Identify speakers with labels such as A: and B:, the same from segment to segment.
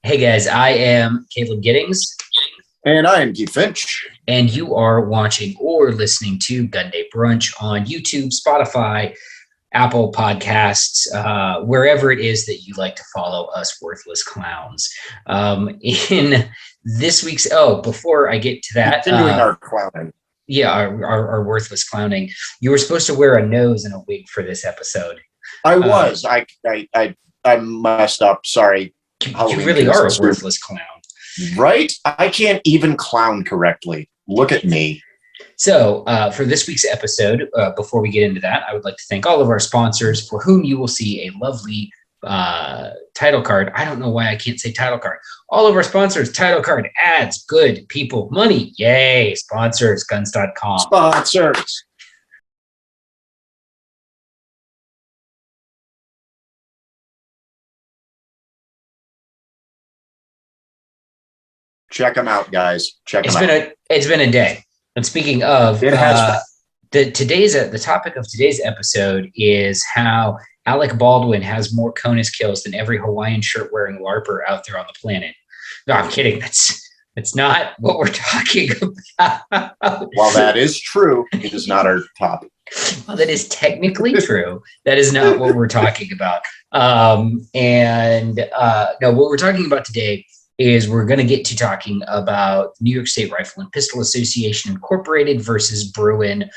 A: Hey guys, I am Caleb Giddings.
B: And I am Keith Finch.
A: And you are watching or listening to Gunday Brunch on YouTube, Spotify, Apple Podcasts, wherever it is that you like to follow us worthless clowns. In this week's, before I get to that.
B: Continuing our clowning.
A: Yeah, our worthless clowning. You were supposed to wear a nose and a wig for this episode.
B: I was. I messed up. Sorry.
A: You really are a worthless clown.
B: Right? I can't even clown correctly. Look at me.
A: So for this week's episode, before we get into that, I would like to thank all of our sponsors for whom you will see a lovely title card. I don't know why I can't say title card. All of our sponsors, title card, ads, good, people, money. Yay, sponsors, guns.com.
B: Sponsors. Check them out, guys.
A: It's been a day. And speaking of,
B: it has
A: the topic of today's episode is how Alec Baldwin has more CONUS kills than every Hawaiian shirt wearing LARPer out there on the planet. No, I'm kidding. That's not what we're talking about.
B: While that is true, it is not our topic.
A: Well, that is technically true. That is not what we're talking about. No, what we're talking about today is we're going to get to talking about New York State Rifle and Pistol Association Incorporated versus Bruen.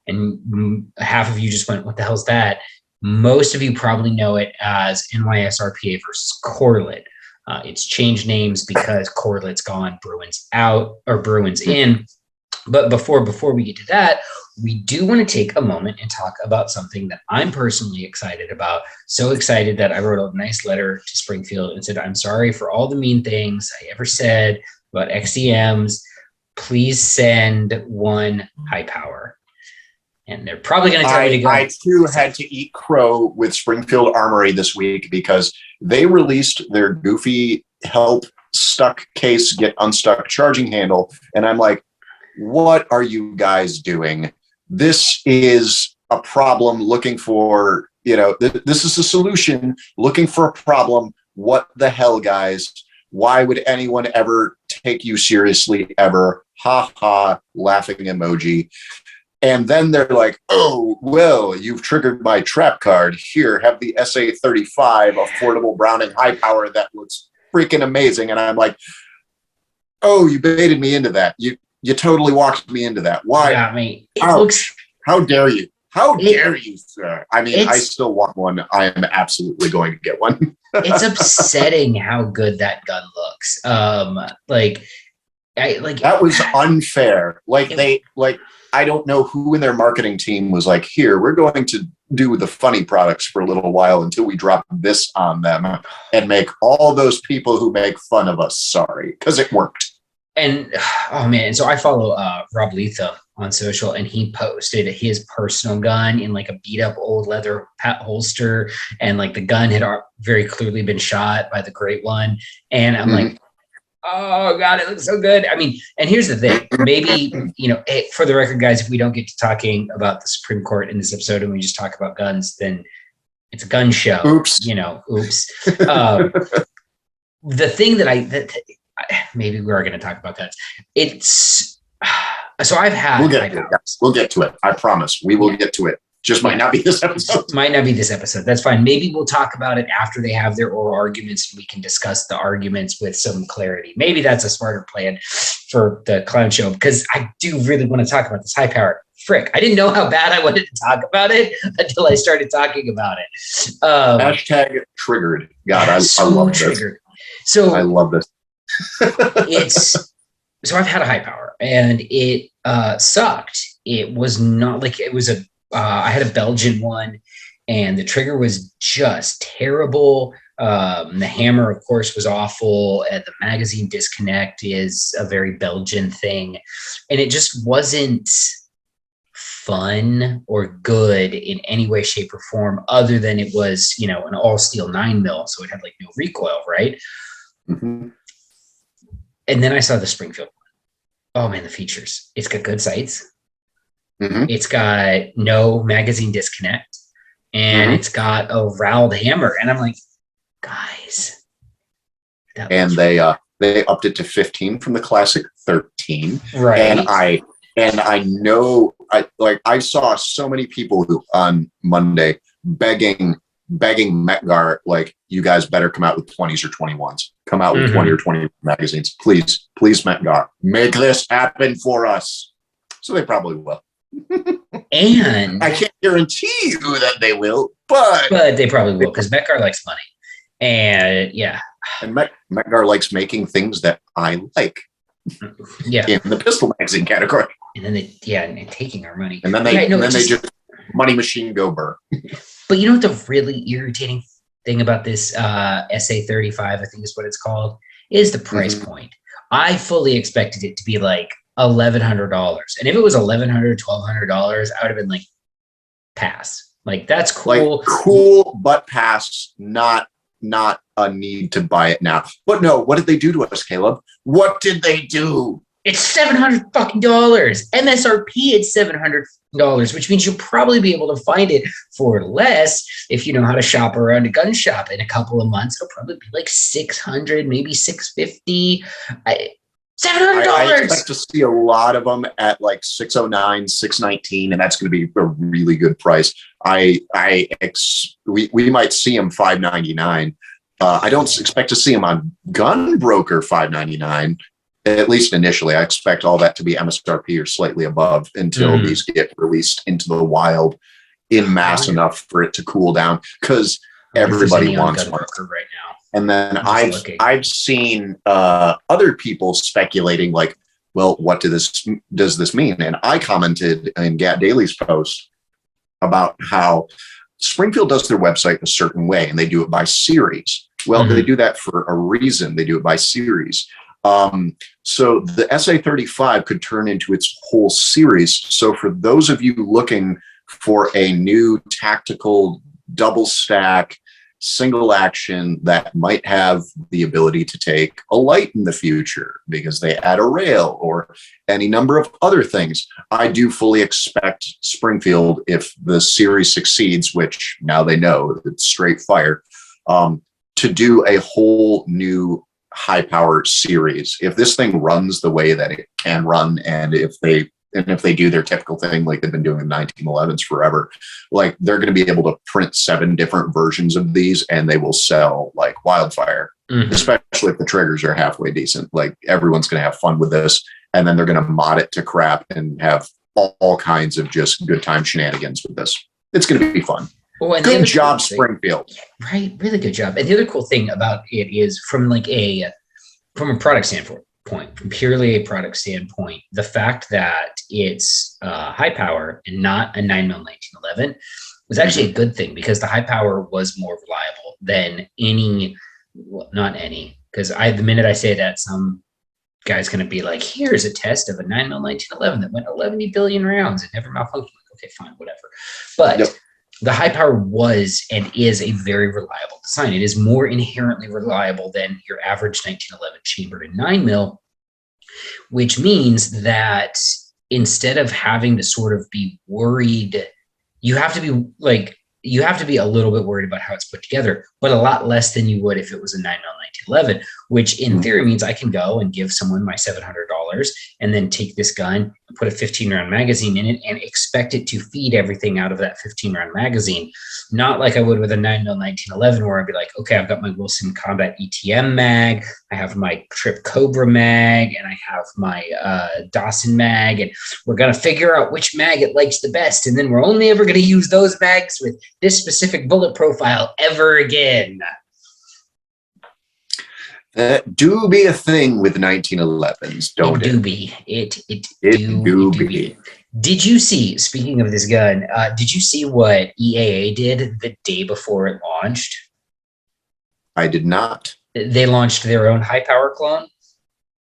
A: And half of you just went, what the hell's that? Most of you probably know it as NYSRPA versus Corlett. It's changed names because Corlett's gone, Bruen's out, or Bruen's in. But before we get to that, we do want to take a moment and talk about something that I'm personally excited about. So excited that I wrote a nice letter to Springfield and said, I'm sorry for all the mean things I ever said about XDMs. Please send one Hi-Power. And they're probably going to tell me to go.
B: I too had to eat crow with Springfield Armory this week because they released their goofy help stuck case get unstuck charging handle. And I'm like, what are you guys doing? This is a problem looking for, this is a solution looking for a problem. What the hell, guys? Why would anyone ever take you seriously ever? Ha ha, laughing emoji. And then they're like, oh, well, you've triggered my trap card. Here, have the SA-35 affordable Browning Hi-Power that looks freaking amazing. And I'm like, oh, you baited me into that. You totally walked me into that. Why?
A: You got me.
B: How dare you? How dare you, sir? I mean, I still want one. I am absolutely going to get one.
A: It's upsetting how good that gun looks.
B: That was unfair. I don't know who in their marketing team was like, here, we're going to do the funny products for a little while until we drop this on them and make all those people who make fun of us sorry, because it worked.
A: And oh man, so I follow Rob Letha on social, and he posted his personal gun in like a beat up old leather holster, and like the gun had very clearly been shot by the Great One. And I'm like, oh God, it looks so good. I mean, and here's the thing, maybe, for the record, guys, if we don't get to talking about the Supreme Court in this episode and we just talk about guns, then it's a gun show.
B: Oops.
A: Oops. The thing that maybe we are going to talk about guns. So I've had.
B: We'll get to it. I promise. We will get to it. Just might not be this episode.
A: Might not be this episode. That's fine. Maybe we'll talk about it after they have their oral arguments and we can discuss the arguments with some clarity. Maybe that's a smarter plan for the clown show, because I do really want to talk about this Hi-Power. Frick, I didn't know how bad I wanted to talk about it until I started talking about it.
B: Hashtag triggered. God, I love
A: triggered.
B: This.
A: So
B: I love this.
A: So I've had a Hi-Power and it sucked. It was not like it was I had a Belgian one and the trigger was just terrible. The hammer, of course, was awful. And the magazine disconnect is a very Belgian thing. And it just wasn't fun or good in any way, shape, or form, other than it was, an all steel 9mm. So it had like no recoil, right?
B: Mm-hmm.
A: And then I saw the Springfield one. Oh man, the features. It's got good sights.
B: Mm-hmm.
A: It's got no magazine disconnect, and it's got a rowelled hammer. And I'm like, guys,
B: and they upped it to 15 from the classic 13.
A: Right.
B: And I know I saw so many people who on Monday begging Metgar, like, you guys better come out with 20s or 21s. Come out with 20 or 20 magazines. Please, Metgar, make this happen for us. So they probably will.
A: And
B: I can't guarantee you that they will, but
A: they probably will, because Metgar likes money. And yeah.
B: And Metgar likes making things that I like.
A: Yeah.
B: In the pistol magazine category.
A: And then and taking our money.
B: And then they just money machine go burr.
A: But you know what the really irritating thing about this SA-35, I think is what it's called, is the price point. I fully expected it to be like $1,100. And if it was $1,100, $1,200, I would have been like, pass. Like, that's cool.
B: Like, cool, but pass, not a need to buy it now. But no, what did they do to us, Caleb? What did they do?
A: It's $700 fucking dollars. MSRP at $700, which means you'll probably be able to find it for less if you know how to shop around a gun shop. In a couple of months, it'll probably be like $600, maybe $650. $700.
B: I expect to see a lot of them at like $609, $619, and that's going to be a really good price. We might see them $599. I don't expect to see them on Gun Broker $599. At least initially. I expect all that to be MSRP or slightly above until these get released into the wild in mass enough for it to cool down, because everybody wants one
A: right now.
B: And then I've seen other people speculating, like, well, what does this mean? And I commented in Gat Daily's post about how Springfield does their website a certain way, and they do it by series. Well, they do that for a reason. They do it by series. So the SA-35 could turn into its whole series. So for those of you looking for a new tactical double stack single action that might have the ability to take a light in the future because they add a rail or any number of other things, I do fully expect Springfield, if the series succeeds, which now they know it's straight fire, to do a whole new high power series. If this thing runs the way that it can run, and if they do their typical thing like they've been doing in 1911s forever, like, they're going to be able to print 7 different versions of these and they will sell like wildfire, especially if the triggers are halfway decent. Like, everyone's going to have fun with this, and then they're going to mod it to crap and have all kinds of just good time shenanigans with this. It's going to be fun. Well, good job, Springfield.
A: Right, really good job. And the other cool thing about it is from a product standpoint, purely a product standpoint, the fact that it's high power and not a 9mm 1911 was actually a good thing, because the high power was more reliable than because the minute I say that, some guy's going to be like, here's a test of a 9mm 1911 that went 11 billion rounds and never malfunctioned. Okay, fine, whatever. But the high power was and is a very reliable design. It is more inherently reliable than your average 1911 chambered in 9mm, which means that instead of having to sort of be worried, you have to be a little bit worried about how it's put together, but a lot less than you would if it was a 9mm 1911, which in theory means I can go and give someone my $700 and then take this gun and put a 15-round magazine in it and expect it to feed everything out of that 15-round magazine. Not like I would with a 9mm 1911, where I'd be like, okay, I've got my Wilson Combat ETM mag, I have my Trip Cobra mag, and I have my Dawson mag, and we're going to figure out which mag it likes the best, and then we're only ever going to use those mags with this specific bullet profile ever again.
B: That do be a thing with 1911s, don't it?
A: It do be. Did you see, speaking of this gun, did you see what EAA did the day before it launched?
B: I did not.
A: They launched their own high power clone,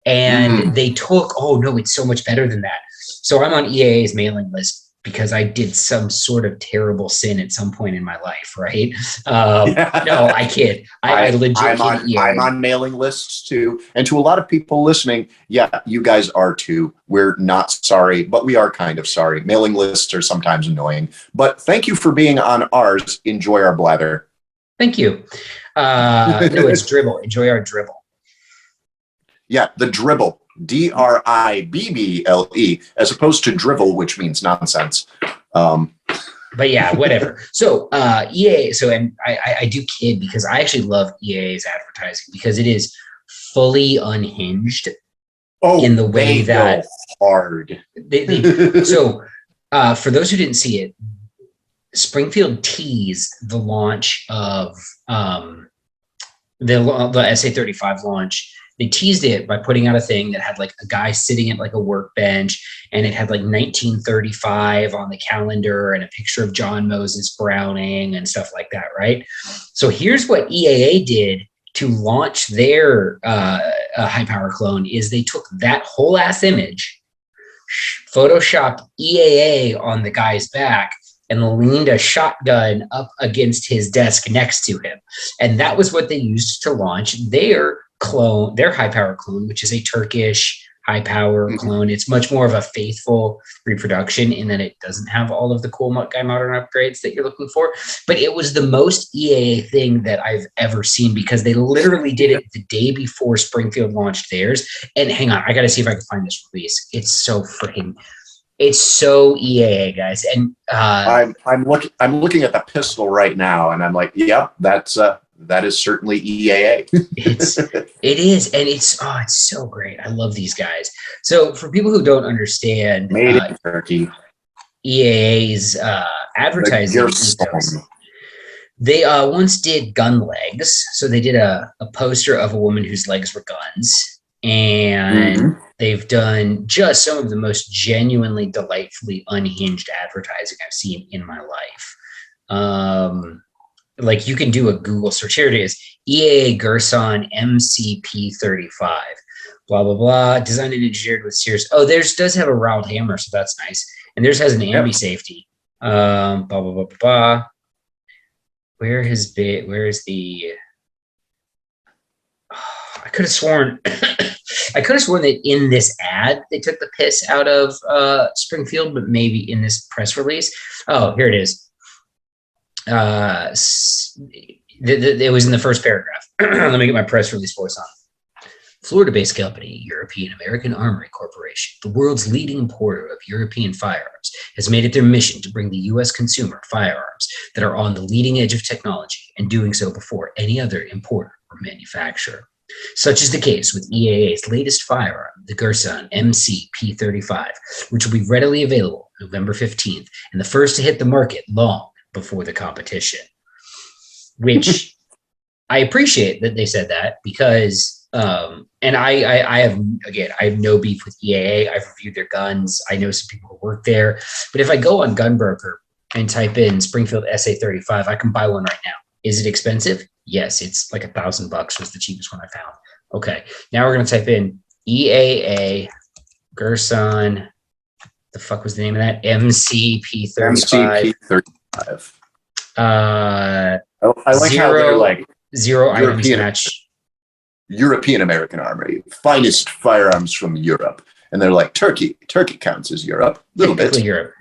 A: and they took, it's so much better than that. So I'm on EAA's mailing list because I did some sort of terrible sin at some point in my life, right? No, I kid. I legit
B: I'm on mailing lists too. And to a lot of people listening, yeah, you guys are too. We're not sorry, but we are kind of sorry. Mailing lists are sometimes annoying. But thank you for being on ours. Enjoy our blather.
A: Thank you. No, it's dribble. Enjoy our dribble.
B: Yeah, the dribble, DRIBBLE, as opposed to drivel, which means nonsense.
A: But yeah, whatever. So EAA. So and I do kid because I actually love EAA's advertising because it is fully unhinged in the way that
B: hard.
A: So for those who didn't see it, Springfield teased the launch of the SA-35 launch. They teased it by putting out a thing that had like a guy sitting at like a workbench, and it had like 1935 on the calendar and a picture of John Moses Browning and stuff like that, right? So here's what EAA did to launch their high-power clone is they took that whole ass image, photoshopped EAA on the guy's back, and leaned a shotgun up against his desk next to him. And that was what they used to launch their clone, their high power clone, which is a Turkish high power clone. It's much more of a faithful reproduction in that it doesn't have all of the cool guy modern upgrades that you're looking for. But it was the most EAA thing that I've ever seen because they literally did it the day before Springfield launched theirs. And hang on, I got to see if I can find this release. It's so EAA, guys. And
B: I'm looking at the pistol right now, and I'm like, yep, that is certainly EAA.
A: it is, and it's so great. I love these guys. So for people who don't understand,
B: made in Turkey,
A: EAA's advertising ethos, they once did gun legs. So they did a poster of a woman whose legs were guns. And they've done just some of the most genuinely delightfully unhinged advertising I've seen in my life. Like you can do a Google search. Here it is. EAA Gerson MCP-35. Blah, blah, blah. Designed and engineered with Sears. Oh, theirs does have a rowelled hammer, so that's nice. And theirs has an ambi safety. Blah, blah, blah, blah, blah. Where is the... I could have sworn that in this ad they took the piss out of Springfield, but maybe in this press release. Oh, here it is. It was in the first paragraph. Let me get my press release voice on. Florida-based company, European American Armory Corporation, the world's leading importer of European firearms, has made it their mission to bring the U.S. consumer firearms that are on the leading edge of technology and doing so before any other importer or manufacturer. Such is the case with EAA's latest firearm, the Gerson MCP-35, which will be readily available November 15th and the first to hit the market long before the competition. Which I appreciate that they said that because, and I have no beef with EAA. I've reviewed their guns. I know some people who work there. But if I go on Gunbroker and type in Springfield SA-35, I can buy one right now. Is it expensive? Yes, it's like $1,000 was the cheapest one I found. Okay, now we're gonna type in EAA Gerson. The fuck was the name of that? MCP-35.
B: MCP-35. I like how they're like
A: zero items match.
B: European American Armory, finest firearms from Europe, and they're like Turkey counts as Europe, little bit Europe.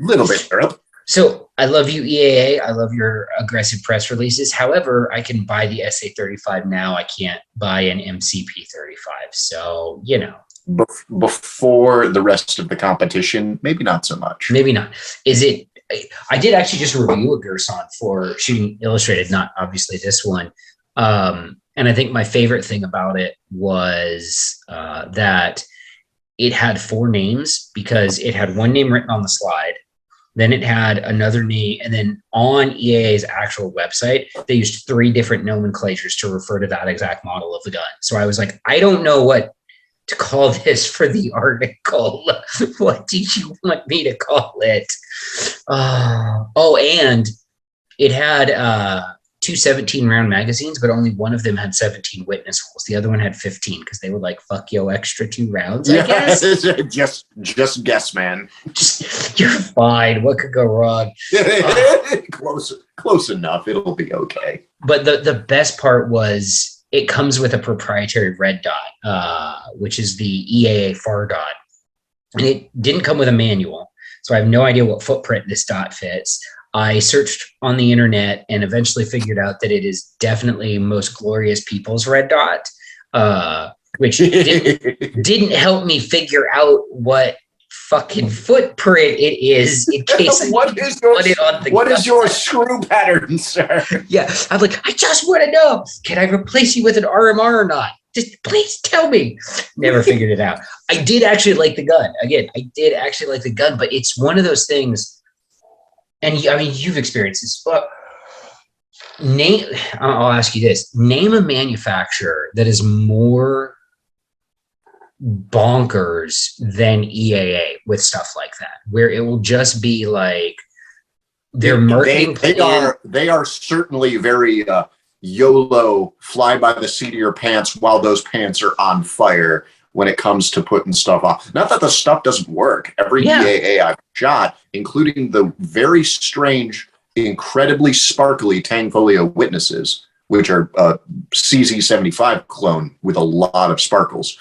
B: So I love you, EAA. I love your aggressive press releases. However, I can buy the SA-35 now. I can't buy an MCP-35. So, you know. Before the rest of the competition, maybe not so much.
A: Maybe not. I did actually just review a Gerson for Shooting Illustrated, not obviously this one. And I think my favorite thing about it was that it had 4 names because it had one name written on the slide. Then it had another name, and then on EAA's actual website, they used 3 different nomenclatures to refer to that exact model of the gun. So I was like, I don't know what to call this for the article. What do you want me to call it? And it had 2 17-round magazines, but only one of them had 17 witness holes. The other one had 15 because they were like, fuck yo, extra 2 rounds, I guess.
B: just guess, man.
A: You're fine. What could go wrong?
B: Close enough. It'll be okay.
A: But the best part was it comes with a proprietary red dot, which is the EAA FAR dot. And it didn't come with a manual. So I have no idea what footprint this dot fits. I searched on the internet and eventually figured out that it is definitely Most Glorious People's red dot. which didn't help me figure out what fucking footprint it is in case
B: what is your screw pattern, sir?
A: Yeah, I'm like, I just want to know, can I replace you with an RMR or not? Just please tell me. Never figured it out. I did actually like the gun. Again, I did actually like the gun, but it's one of those things, and I mean, you've experienced this, but I'll ask you this. Name a manufacturer that is more bonkers than EAA with stuff like that, where it will just be like their marketing
B: they are certainly very YOLO, fly by the seat of your pants while those pants are on fire when it comes to putting stuff off. Not that the stuff doesn't work. Every EAA I've shot, including the very strange, incredibly sparkly Tangfolio Witnesses, which are a CZ75 clone with a lot of sparkles.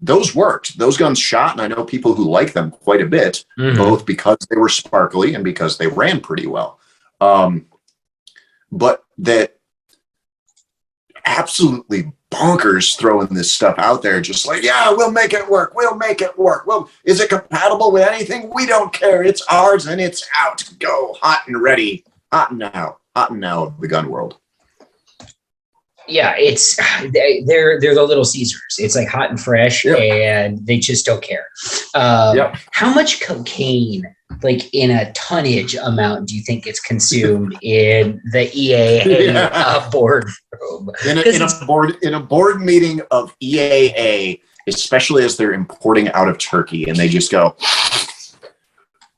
B: Those worked. Those guns shot, and I know people who like them quite a bit, both because they were sparkly and because they ran pretty well. But that absolutely bonkers throwing this stuff out there, just like, yeah, we'll make it work. We'll make it work. Well, is it compatible with anything? We don't care. It's ours and it's out. Go hot and ready. Hot and now of the gun world.
A: Yeah, it's they're the Little Caesars. It's like hot and fresh, and they just don't care. How much cocaine, like in a tonnage amount, do you think gets consumed in the EAA boardroom?
B: In a board meeting of EAA, especially as they're importing out of Turkey, and they just go,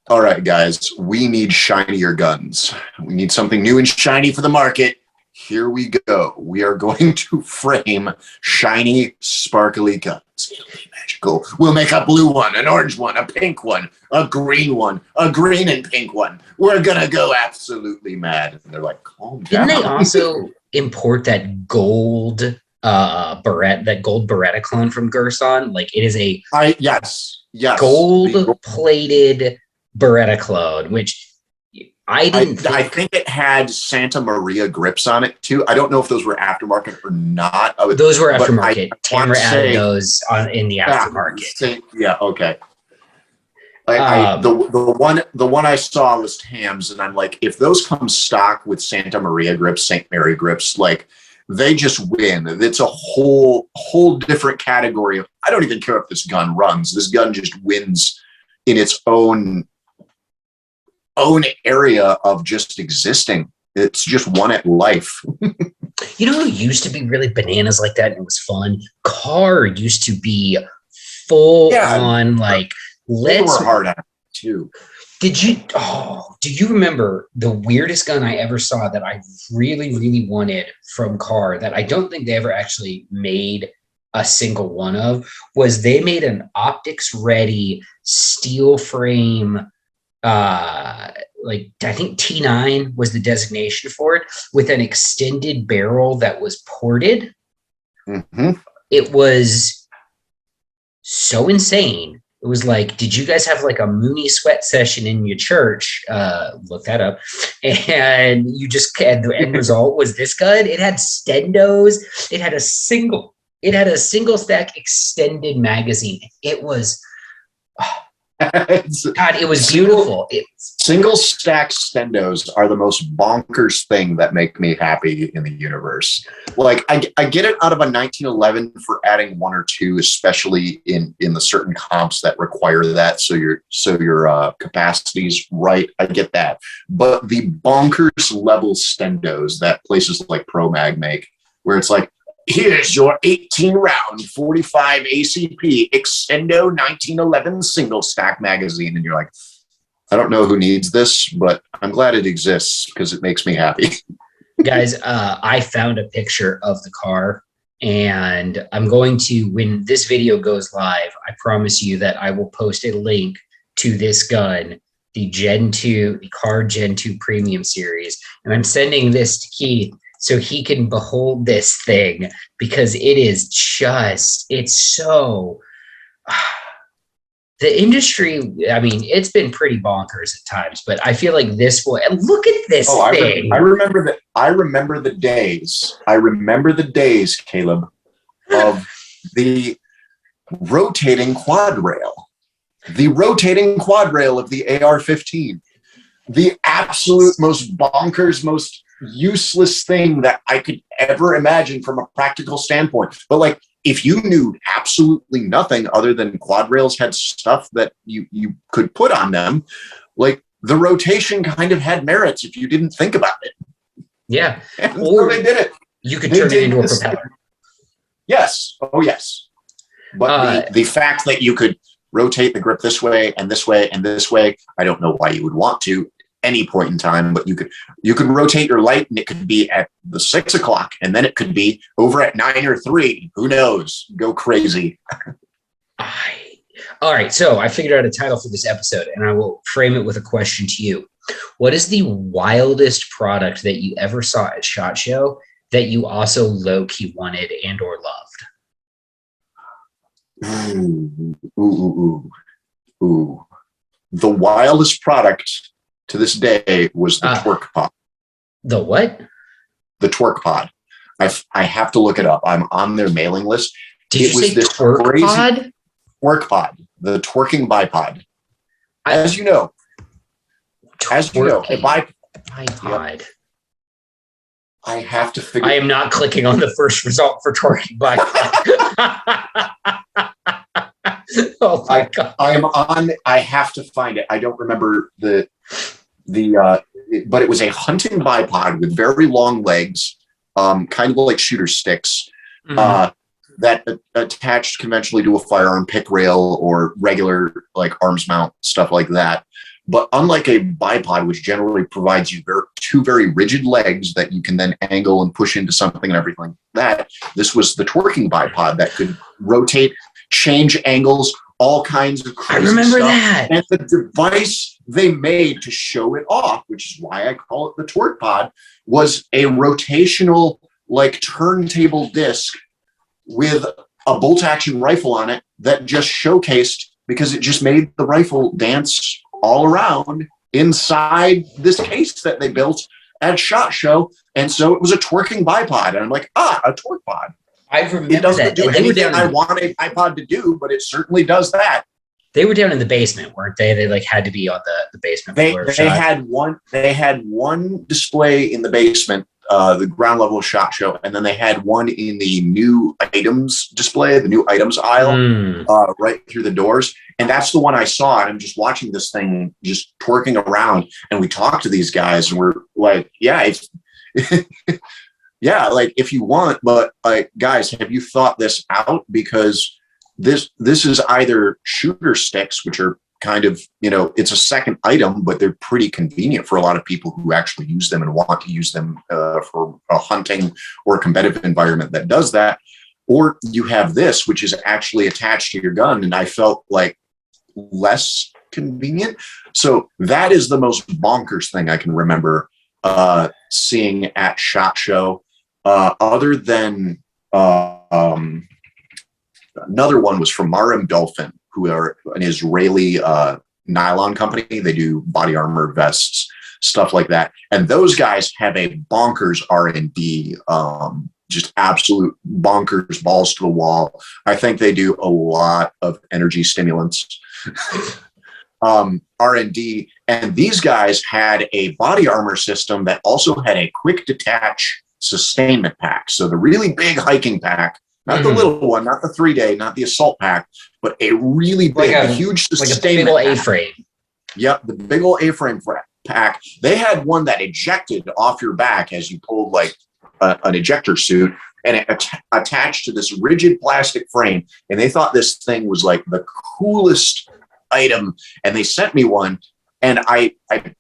B: "All right, guys, we need shinier guns. We need something new and shiny for the market. Here we go. We are going to frame shiny, sparkly guns. It'll be magical. We'll make a blue one, an orange one, a pink one, a green and pink one. We're going to go absolutely mad." And they're like, calm down.
A: Didn't they also import that gold Beretta clone from Gerson? Like, it is a
B: yes.
A: gold-plated Beretta clone, which I
B: think it had Santa Maria grips on it too. I don't know if those were aftermarket or not.
A: Those were aftermarket. Tamara added those in the aftermarket.
B: Okay. The one I saw was Tam's, and I'm like, if those come stock with Santa Maria grips, St. Mary grips, like, they just win. It's a whole different category of, I don't even care if this gun runs. This gun just wins in its own area of just existing. It's just one at life.
A: You know who used to be really bananas like that, and it was fun? Kahr used to be full on, like,
B: they were hard at it too.
A: Do you remember the weirdest gun I ever saw that I really, really wanted from Kahr, that I don't think they ever actually made a single one of, was they made an optics ready steel frame, like, I think T9 was the designation for it, with an extended barrel that was ported. It was so insane. It was like, did you guys have like a Mooney sweat session in your church? Look that up. And you just had the end result was this gun. It had stendos. It had a single stack extended magazine. It was, God, it was beautiful.
B: Single stack stendos are the most bonkers thing that make me happy in the universe. Like, I get it out of a 1911 for adding one or two, especially in the certain comps that require that. So your capacity's right. I get that. But the bonkers level stendos that places like Pro Mag make, where it's like, here's your 18 round 45 ACP Extendo 1911 single stack magazine. And you're like, I don't know who needs this, but I'm glad it exists because it makes me happy.
A: Guys, I found a picture of the car, and I'm going to, when this video goes live, I promise you that I will post a link to this gun, the Gen 2, the Kahr Gen 2 Premium Series. And I'm sending this to Keith so he can behold this thing, because it is just, it's so, the industry, I mean, it's been pretty bonkers at times, but I feel like this will, and look at this thing.
B: I remember the days, Caleb, of the rotating quad rail. The rotating quad rail of the AR-15. The absolute most bonkers, most useless thing that I could ever imagine from a practical standpoint. But like, if you knew absolutely nothing other than quad rails had stuff that you could put on them, like the rotation kind of had merits if you didn't think about it.
A: Yeah.
B: And
A: Or
B: so they did it.
A: you could turn it into a
B: this
A: propeller.
B: Yes. Oh, yes. But the fact that you could rotate the grip this way and this way and this way, I don't know why you would want to any point in time, but you could rotate your light and it could be at the 6 o'clock and then it could be over at 9 or 3. Who knows? Go crazy.
A: All right. So I figured out a title for this episode and I will frame it with a question to you. What is the wildest product that you ever saw at SHOT Show that you also low-key wanted and or loved?
B: Ooh. The wildest product to this day was the Twerk Pod.
A: The what?
B: The Twerk Pod. I have to look it up. I'm on their mailing list.
A: Did you say Twerk Pod?
B: Twerk Pod. The Twerking Bipod. As you know, a bipod.
A: Yep.
B: I have to figure.
A: I am not clicking on the first result for Twerking Bipod. Oh my God.
B: I have to find it. I don't remember but it was a hunting bipod with very long legs, kind of like shooter sticks, that attached conventionally to a firearm pick rail or regular like arms mount, stuff like that. But unlike a bipod, which generally provides you two very rigid legs that you can then angle and push into something and everything like that, this was the twerking bipod that could rotate, change angles, all kinds of crazy stuff. I remember that. And the device they made to show it off, which is why I call it the Twerk Pod, was a rotational, like turntable disc with a bolt action rifle on it that just showcased, because it just made the rifle dance all around inside this case that they built at SHOT Show. And so it was a twerking bipod. And I'm like, a Twerk Pod.
A: I remember
B: it doesn't
A: that.
B: do anything I want a iPod to do, but it certainly does that.
A: They were down in the basement, weren't they? They like had to be on the basement floor.
B: They had one display in the basement, the ground level of SHOT Show, and then they had one in the new items display, the new items aisle, right through the doors. And that's the one I saw. And I'm just watching this thing just twerking around. And we talked to these guys and we're like, yeah, it's yeah, like if you want, but like, guys, have you thought this out? Because this is either shooter sticks, which are kind of, it's a second item, but they're pretty convenient for a lot of people who actually use them and want to use them for a hunting or a competitive environment that does that. Or you have this, which is actually attached to your gun. And I felt like less convenient. So that is the most bonkers thing I can remember seeing at SHOT Show. Other than another one was from Marem Dolphin, who are an Israeli nylon company. They do body armor, vests, stuff like that. And those guys have a bonkers R&D, just absolute bonkers, balls to the wall. I think they do a lot of energy stimulants. R&D, and these guys had a body armor system that also had a quick detach sustainment pack. So the really big hiking pack, not the little one, not the 3-day, not the assault pack, but a really big, huge sustainment
A: like a big old A-frame.
B: Yep, the big old A-frame pack. They had one that ejected off your back as you pulled like an ejector suit, and it attached to this rigid plastic frame. And they thought this thing was like the coolest item. And they sent me one, and I'm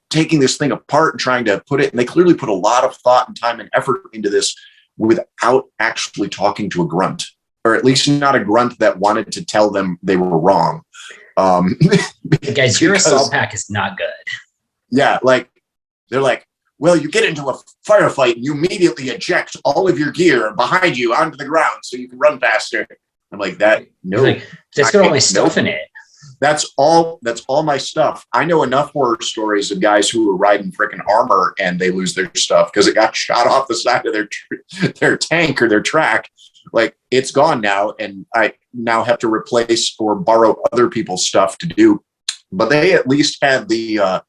B: taking this thing apart and trying to put it, and they clearly put a lot of thought and time and effort into this without actually talking to a grunt, or at least not a grunt that wanted to tell them they were wrong.
A: Guys, your assault pack is not good.
B: Yeah, like they're like, well, you get into a firefight and you immediately eject all of your gear behind you onto the ground so you can run faster. I'm like, that no,
A: like, that's got all my stuff in it.
B: That's all my stuff. I know enough horror stories of guys who are riding freaking armor and they lose their stuff because it got shot off the side of their tank or their track. Like, it's gone now, and I now have to replace or borrow other people's stuff to do. But they at least had the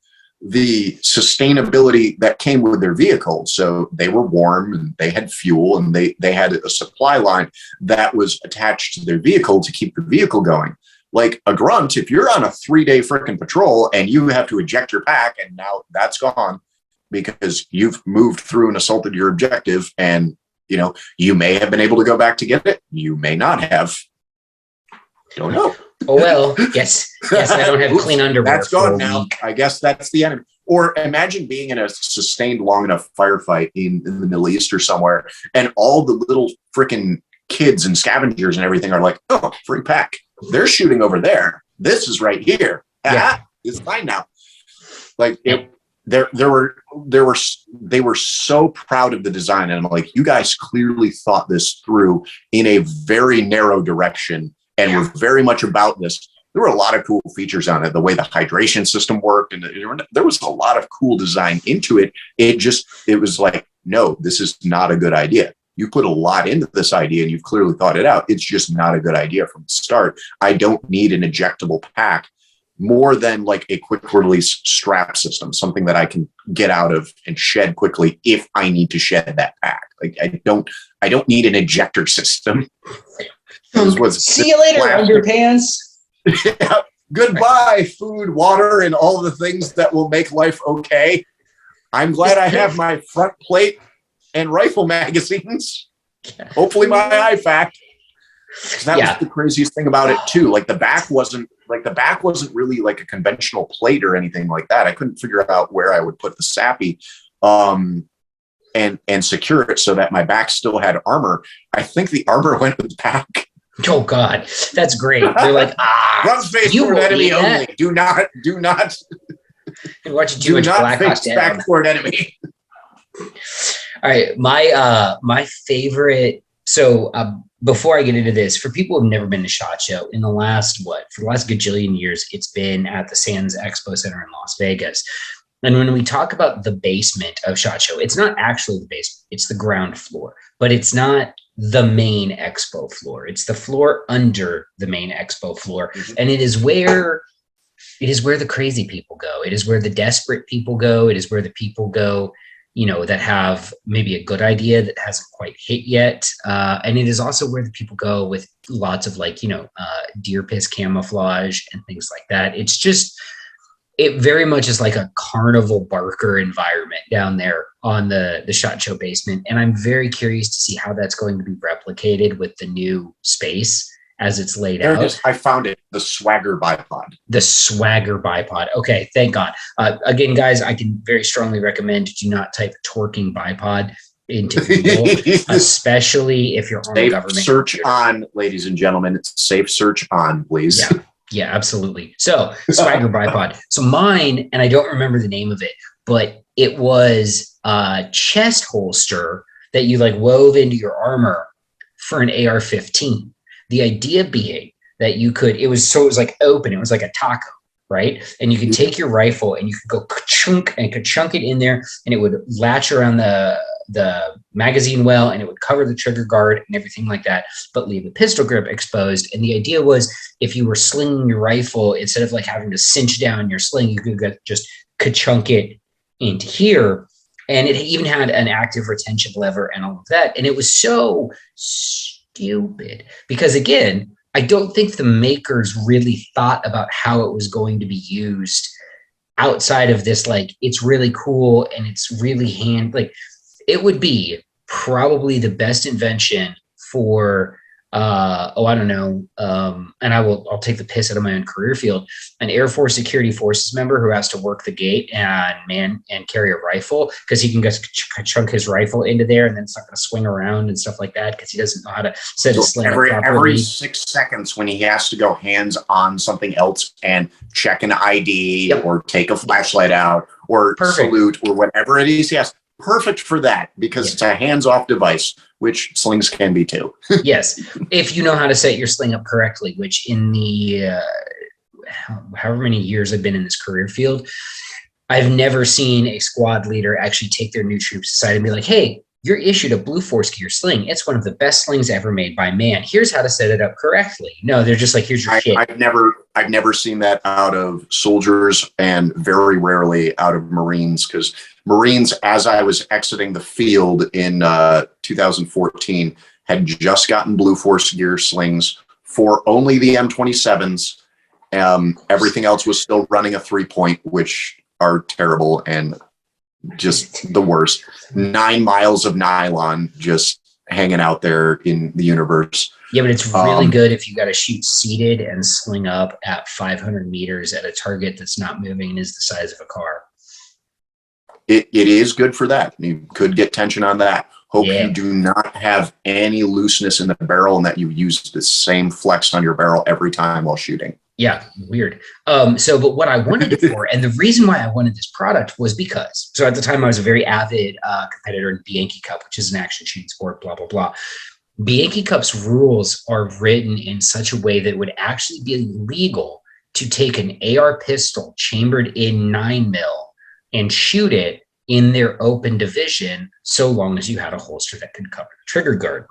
B: sustainability that came with their vehicle. So they were warm and they had fuel, and they had a supply line that was attached to their vehicle to keep the vehicle going. Like a grunt, if you're on a 3-day freaking patrol and you have to eject your pack and now that's gone because you've moved through and assaulted your objective, and you may have been able to go back to get it. You may not have. Don't know.
A: Oh, well, yes, I don't have clean underwear.
B: That's gone now. I guess that's the enemy. Or imagine being in a sustained long enough firefight in the Middle East or somewhere, and all the little freaking kids and scavengers and everything are like, oh, free pack. They're shooting over there. This is right here. It's fine now. Like they were so proud of the design, and I'm like, you guys clearly thought this through in a very narrow direction. And we're very much about this. There were a lot of cool features on it, the way the hydration system worked, and there was a lot of cool design into it. It was like, no, this is not a good idea. You put a lot into this idea and you've clearly thought it out. It's just not a good idea from the start. I don't need an ejectable pack more than like a quick release strap system, something that I can get out of and shed quickly if I need to shed that pack. Like I don't need an ejector system.
A: See you later, underpants.
B: Yeah. Goodbye, food, water, and all the things that will make life okay. I'm glad I have my front plate and rifle magazines. Hopefully my IFAC. That was the craziest thing about it too. Like the back wasn't really like a conventional plate or anything like that. I couldn't figure out where I would put the SAPI and secure it so that my back still had armor. I think the armor went with the back.
A: Oh God, that's great. They're like,
B: run face toward enemy only. Do not.
A: You're watching too much Black Ops
B: back toward enemy.
A: All right, my favorite. So before I get into this, for people who've never been to SHOT Show, for the last gajillion years, it's been at the Sands Expo Center in Las Vegas. And when we talk about the basement of SHOT Show, it's not actually the basement; it's the ground floor. But it's not the main expo floor. It's the floor under the main expo floor. And it is where the crazy people go. It is where the desperate people go. It is where the people go, that have maybe a good idea that hasn't quite hit yet. And it is also where the people go with lots of deer piss camouflage and things like that. It very much is like a carnival barker environment down there on the SHOT Show basement. And I'm very curious to see how that's going to be replicated with the new space as it's laid out.
B: I found it, the Swagger Bipod.
A: The Swagger Bipod. Okay, thank God. Again, guys, I can very strongly recommend do not type Twerking Bipod into Google, especially if you're on the government
B: search
A: computer.
B: On, ladies and gentlemen. Safe search on, please.
A: Yeah, absolutely. So Swagger Bipod. So mine, and I don't remember the name of it, but it was a chest holster that you wove into your armor for an AR-15. The idea being that it was open. It was like a taco, right? And you could take your rifle and you could go ka-chunk and ka-chunk it in there, and it would latch around the magazine well, and it would cover the trigger guard and everything like that, but leave the pistol grip exposed. And the idea was, if you were slinging your rifle, instead of having to cinch down your sling, you could just ka-chunk it into here. And it even had an active retention lever and all of that. And it was so stupid because, again, I don't think the makers really thought about how it was going to be used outside of this. It's really cool and it's really it would be probably the best invention for I don't know. And I'll take the piss out of my own career field. An Air Force Security Forces member who has to work the gate and carry a rifle because he can just chunk his rifle into there and then it's not going to swing around and stuff like that because he doesn't know how to set his sling properly.
B: Every 6 seconds when he has to go hands on something else and check an ID or take a flashlight out or salute or whatever it is. Yes. Perfect for that because it's a hands-off device, which slings can be too.
A: Yes, if you know how to set your sling up correctly, which in the however many years I've been in this career field, I've never seen a squad leader actually take their new troops aside and be like, hey, you're issued a Blue Force gear sling. It's one of the best slings ever made by man. Here's how to set it up correctly. No, they're just like, here's your shit.
B: I've never seen that out of soldiers, and very rarely out of Marines, because Marines, as I was exiting the field in 2014, had just gotten Blue Force gear slings for only the M27s. Everything else was still running a 3-point, which are terrible and just the worst. 9 miles of nylon just hanging out there in the universe.
A: Yeah, but it's really good if you got to shoot seated and sling up at 500 meters at a target that's not moving and is the size of a car.
B: It is good for that. You could get tension on that. Hope you do not have any looseness in the barrel and that you use the same flex on your barrel every time while shooting.
A: Yeah, weird. But what I wanted it for, and the reason why I wanted this product was because, so at the time I was a very avid competitor in Bianchi Cup, which is an action shooting sport, blah, blah, blah. Bianchi Cup's rules are written in such a way that it would actually be legal to take an AR pistol chambered in 9mm and shoot it in their open division, so long as you had a holster that could cover the trigger guard.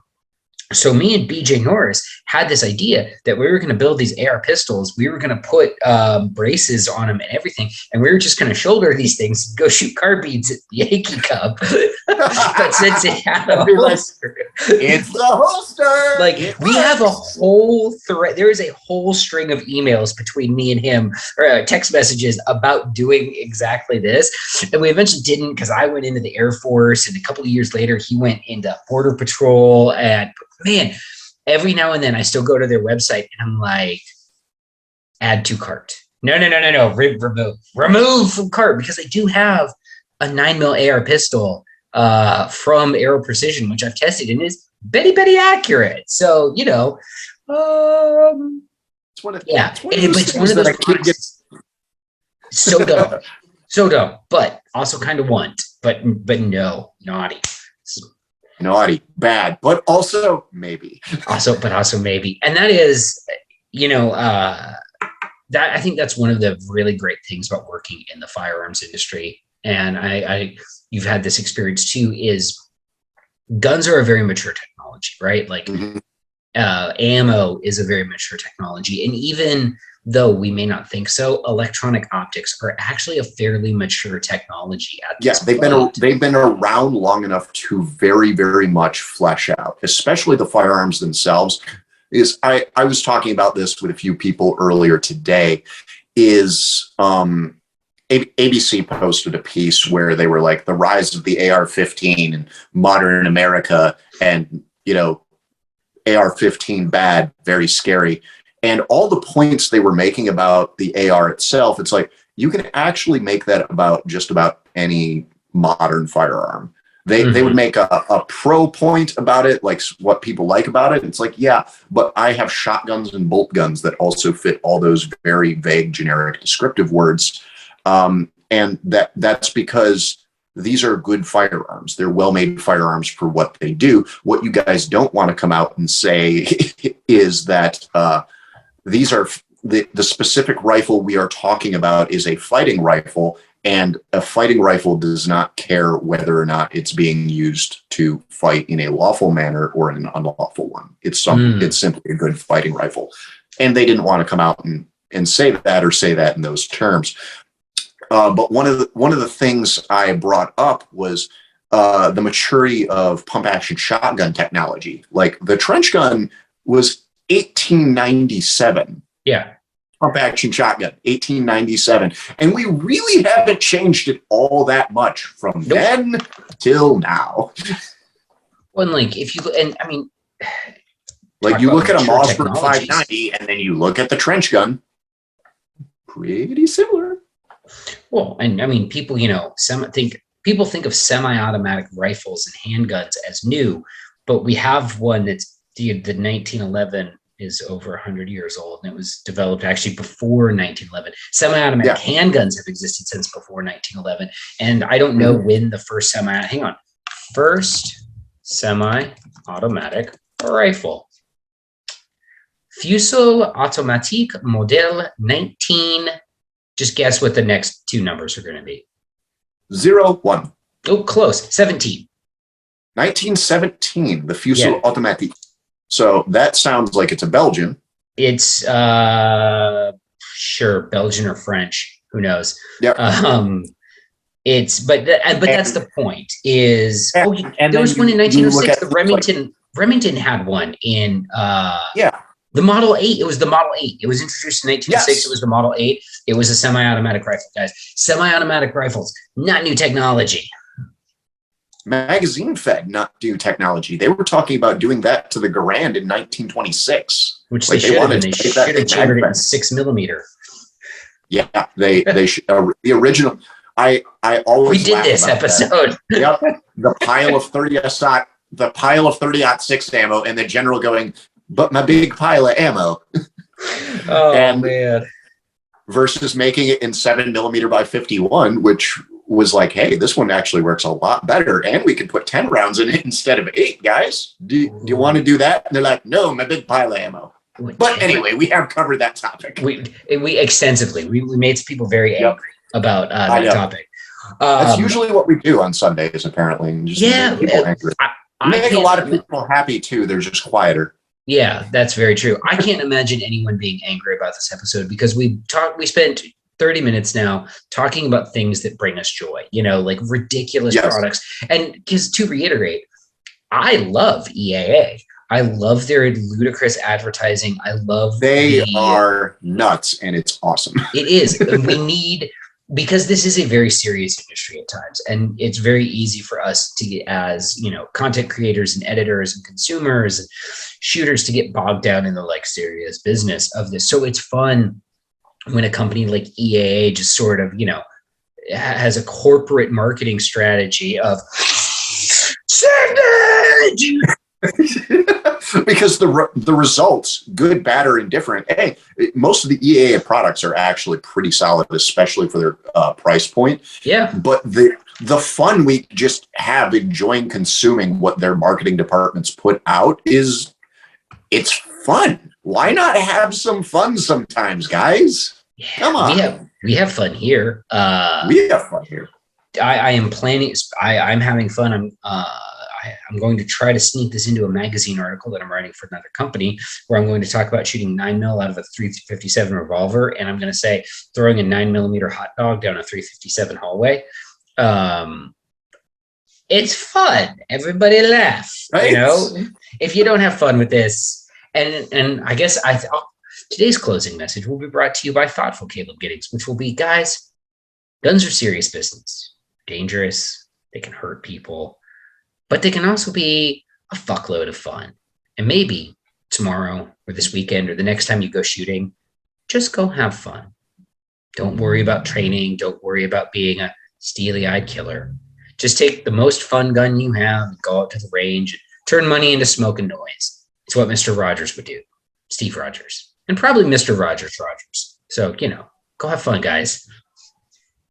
A: So me and BJ Norris had this idea that we were going to build these AR pistols. We were going to put braces on them and everything. And we were just going to shoulder these things and go shoot carbines at the Yankee Cup. But since it had a holster,
B: it's the holster.
A: Like we have a whole thread. There is a whole string of emails between me and him, or text messages about doing exactly this. And we eventually didn't, because I went into the Air Force, and a couple of years later he went into Border Patrol. And man, every now and then I still go to their website and I'm like, add to cart. No. Remove from cart, because I do have a 9mm AR pistol from Aero Precision, which I've tested and is very accurate. So, you know,
B: it's one of
A: those products. So dumb. So dumb, but also kind of want, but no, naughty.
B: Naughty, bad, but also maybe.
A: also maybe. And that is, you know, that I think that's one of the really great things about working in the firearms industry. And you've had this experience too, is guns are a very mature technology, right? Like ammo is a very mature technology. And even though we may not think so, electronic optics are actually a fairly mature technology.
B: They've been around long enough to very, very much flesh out, especially the firearms themselves. I was talking about this with a few people earlier today. ABC posted a piece where they were like, the rise of the AR-15 in modern America, and, you know, AR-15 bad, very scary. And all the points they were making about the AR itself, it's like, you can actually make that about just about any modern firearm. They would make a pro point about it, like what people like about it. It's like, yeah, but I have shotguns and bolt guns that also fit all those very vague, generic, descriptive words. And that's because these are good firearms. They're well-made firearms for what they do. What you guys don't want to come out and say is that these are the specific rifle we are talking about is a fighting rifle, and a fighting rifle does not care whether or not it's being used to fight in a lawful manner or in an unlawful one. It's simply a good fighting rifle. And they didn't want to come out and say that, or say that in those terms. But one of the things I brought up was the maturity of pump action shotgun technology. Like the trench gun was 1897.
A: Yeah.
B: Pump action shotgun, 1897. And we really haven't changed it all that much from then till now.
A: Well, and like if you, and I mean,
B: like you look at a Mossberg 590 and then you look at the trench gun, pretty similar.
A: Well, and I mean, people, you know, people think of semi-automatic rifles and handguns as new, but we have one that's the 1911 is over 100 years old, and it was developed actually before 1911. Semi-automatic handguns have existed since before 1911, and I don't know when the first semi-automatic rifle. Fusil automatique modèle 19. Just guess what the next two numbers are going to be.
B: 01.
A: Oh, close. 17.
B: 1917, the Fusil Automatique. So that sounds like it's a Belgian.
A: It's sure Belgian or French, who knows?
B: Yeah.
A: But that's the point. Is there was one in 1906. The Remington had one in the Model 8. It was the Model 8. It was introduced in 1906. Yes. It was the Model 8. It was a semi-automatic rifle, guys. Semi-automatic rifles, not new technology.
B: Magazine fed, not new technology. They were talking about doing that to the Garand in 1926.
A: Which they should have. They should have chambered it in 6mm.
B: Yeah, they the original. I always
A: we did this episode.
B: Yep, the pile of 30-06 ammo, and the general going, but my big pile of ammo.
A: Oh man!
B: Versus making it in 7mm by 51, which was like, hey, this one actually works a lot better, and we can put 10 rounds in it instead of 8. Guys, do you want to do that? And they're like, no, my big pile of ammo. But anyway, we have covered that topic.
A: We extensively. We made people very angry about that topic.
B: That's usually what we do on Sundays, apparently. Just make people angry. Make a lot of people happy too. They're just quieter.
A: Yeah, that's very true. I can't imagine anyone being angry about this episode because we spent 30 minutes now talking about things that bring us joy, like ridiculous products. And just to reiterate, I love EAA. I love their ludicrous advertising.
B: They are nuts, and it's awesome.
A: It is. Because this is a very serious industry at times, and it's very easy for us to, as content creators and editors and consumers and shooters, to get bogged down in the serious business of this. So it's fun when a company like EAA just sort of, has a corporate marketing strategy of savage.
B: Because the results, good, bad, or indifferent. Hey, most of the EAA products are actually pretty solid, especially for their price point.
A: Yeah.
B: But the fun we just have enjoying consuming what their marketing departments put out it's fun. Why not have some fun sometimes, guys?
A: Yeah,
B: come on.
A: We have fun here.
B: We have fun here.
A: I am planning. I'm having fun. I'm going to try to sneak this into a magazine article that I'm writing for another company, where I'm going to talk about shooting 9mm out of a 357 revolver, and I'm going to say throwing a 9mm hot dog down a 357 hallway. It's fun. Everybody laugh. Right. If you don't have fun with this, and I guess today's closing message will be brought to you by thoughtful Caleb Giddings, which will be, guys, guns are serious business. Dangerous. They can hurt people. But they can also be a fuckload of fun. And maybe tomorrow or this weekend or the next time you go shooting, just go have fun. Don't worry about training. Don't worry about being a steely-eyed killer. Just take the most fun gun you have and go out to the range and turn money into smoke and noise. It's what Mr. Rogers would do. Steve Rogers. And probably Mr. Rogers. So, go have fun, guys.